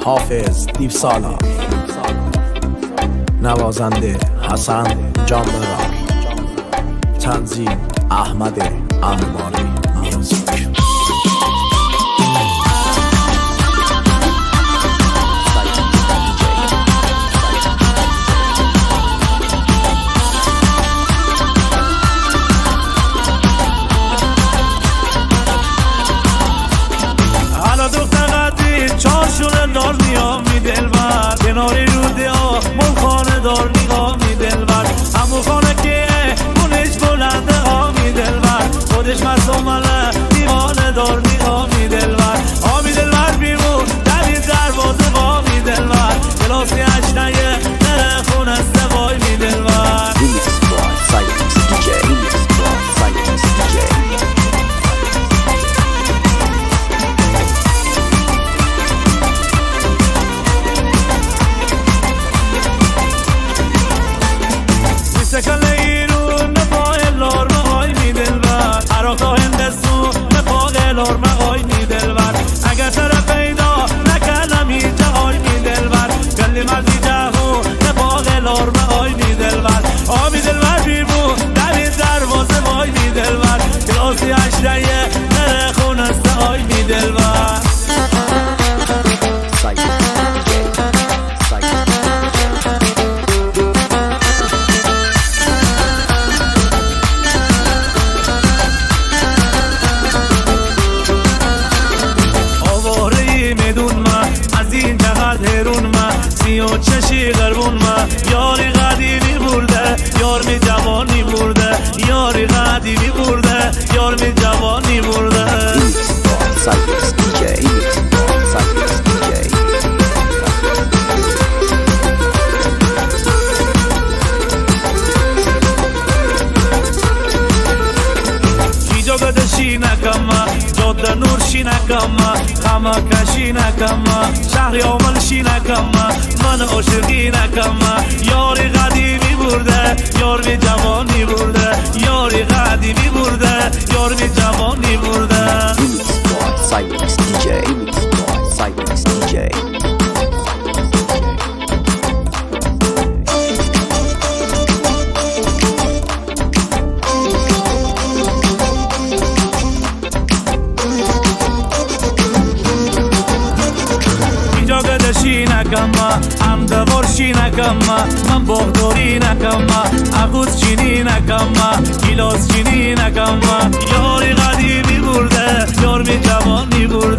حافظ دیوسالار، نوازنده حسن جانبران، تنظیم احمد انباری میوزیک. چارشون دار نیا می دلبر، کناری روده ها ملخانه دار نگاه می دلبر، همون خانه که خونش بلنده ها می دلبر، خودش مسامله دیوانه دار نگاه می دلبر، ها می دلبر بیرون دمی دروازه با می دلبر، کلاسی هشتنگه نره خونه سوای می دلبر. سکل ایرون نپای لرمه های می دلبر، عراقا هندستون نپای لرمه های می دلبر، اگر طرف پیدا نکردم اینجا های می دلبر، گلی مردی جهو نپای لرمه های می دلبر، آبی دلبر بیرون دمی دروازه وای می دلبر، کلاسی هشتنگه نره خونسته های می دلبر. و چشی غربون ما یاری قدیمی برده، یار می جوانی برده، یاری قدیمی برده، یار می جوانی برده. شی نکما جاده نور شی نکما خما کشی نکما شهری عمل شی نکما من عاشقی نکما یاری قدیمی برده، یار می جوانی برده، یاری قدیمی برده، یار می جوانی برده. Cyrex DJ, Cyrex DJ. شی نکما اندوار شی نکما من باغداری نکما اغوز چینی نکما گیلاس چینی نکما یاری قدیمی برده، یار می جوانی برده.